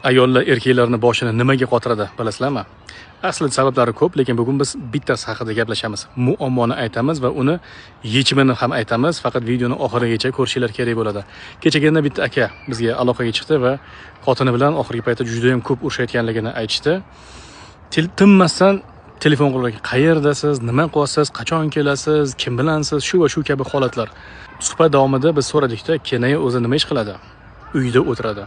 ayollar erkaklarni boshini nimaga qotiradi, bilasizlarmi? Aslida sabablari ko'p, lekin bugun biz bittasi haqida gaplashamiz. Muammoni aytamiz va uni yechimini ham aytamiz. Faqat videoni oxirigacha ko'rishinglar kerak bo'ladi. Kechagina bitta aka bizga aloqaga chiqdi va xotini bilan oxirgi paytda juda ham ko'p urushayotganligini aytishdi. Tinmasdan telefon qilib, qayerdasiz, nima qilyapsiz, qachon kelasiz, kim bilansiz, shu va shu kabi holatlar. Suhbat davomida biz so'radikda, kenaya o'zi nima ish qiladi? Uyda o'tiradi.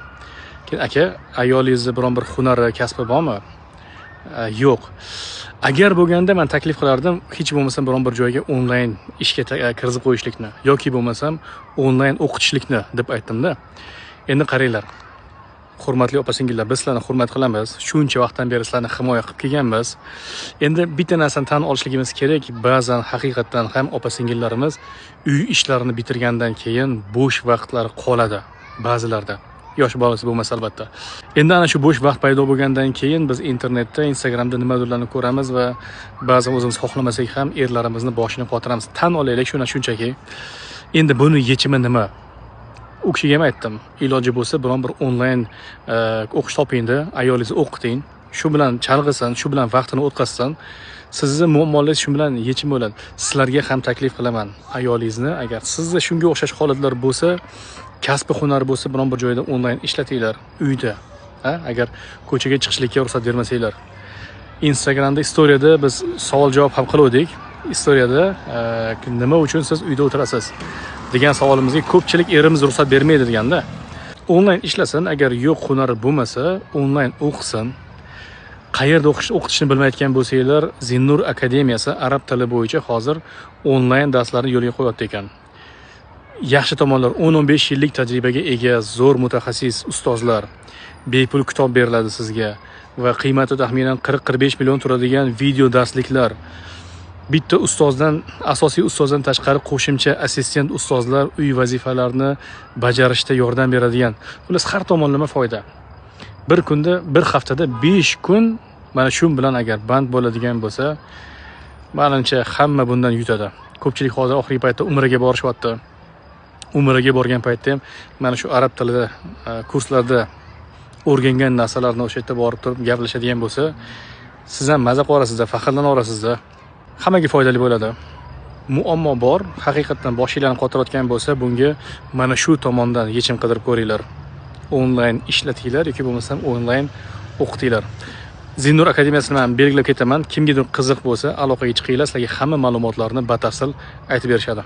Keyin aka, ayolingizda biron bir hunari, kasbi bormi? Yo'q. Agar bo'lganda men taklif qilardim, hech bo'lmasa biron bir joyga onlayn ishga kirgizib qo'yishlikni yoki bo'lmasam onlayn o'qitishlikni deb aytdim-da. Endi qaranglar. Hurmatli opa-singillar, biz sizlarni hurmat qilamiz. Shuncha vaqtdan beri sizlarni himoya qilib kelganmiz. Endi bitta narsani tan olishligimiz kerak, ba'zan haqiqatan ham opa-singillarimiz uy ishlarini bitirgandan keyin bo'sh vaqtlari qoladi ba'zilarda. Yosh bolasi bo'lmasa albatta. Endi ana shu bo'sh vaqt paydo bo'lgandan keyin biz internetda, Instagramda nimadirlarni ko'ramiz va ba'zan o'zimiz xohlamasak ham erlarimizni boshini qotiramiz. Tan olaylik shunchaki. Endi buni yechimi nima? U kishiga ham aytdim, iloji bo'lsa biron bir onlayn o'qish topingda, ayolingizni o'qiting, shu bilan chalg'isin, shu bilan vaqtini o'tkazsin. Sizni muammoingiz shu bilan yechim bo'ladi. Sizlarga ham taklif qilaman, ayolingizni agar sizda shunga o'xshash holatlar bo'lsa, kasbi hunari bo'lsa, biron bir joyda onlayn ishlatinglar, uyda. Agar ko'chaga chiqishlikka ruxsat bermasanglar. Instagramda storiyada biz savol-javob ham qildik. Storiyada nima uchun siz uyda o'tirasiz degan savolimizga ko'pchilik erimiz ruxsat bermaydi deganda. Onlayn ishlasin, agar yo'q hunari bo'lmasa, onlayn o'qisin. Qayerda o'qitishni bilmayotgan bo'lsanglar, Zinnur akademiyasi arab tili bo'yicha hozir onlayn darslarni yo'lga qo'yapti ekan. Yaxshi tomonlar 10-15 yillik tajribaga ega zo'r mutaxassis ustozlar, bepul kitob beriladi sizga va qiymati taxminan 40-45 million turadigan video darsliklar. Bitta ustozdan, asosiy ustozdan tashqari qo'shimcha assistent ustozlar uy vazifalarini bajarishda yordam beradigan. Xullas har tomonlama foyda. Bir kunda, bir haftada 5 kun mana shu bilan agar band bo'ladigan bo'lsa, menimcha hamma bundan yutadi. Ko'pchilik hozir oxirgi paytda umraga borishyapti. Umraga borgan paytda ham mana shu arab tilida kurslarda o'rgangan narsalarni o'sha yerda borib turib gaplashadigan bo'lsa, siz ham maza qilasizda, faxrlana olasizda. Hammaga foydali bo'ladi. Muammo bor, haqiqatan boshinglarni qotirayotgan bo'lsa, bunga mana shu tomondan yechim qidirib ko'ringlar. Onlayn ishlatinglar yoki bo'lmasam onlayn o'qitinglar. Zinnur akademiyasini men belgilab ketaman. Kimgadir qiziq bo'lsa, aloqaga chiqinglar, sizlarga hamma ma'lumotlarni batafsil aytib berishadi.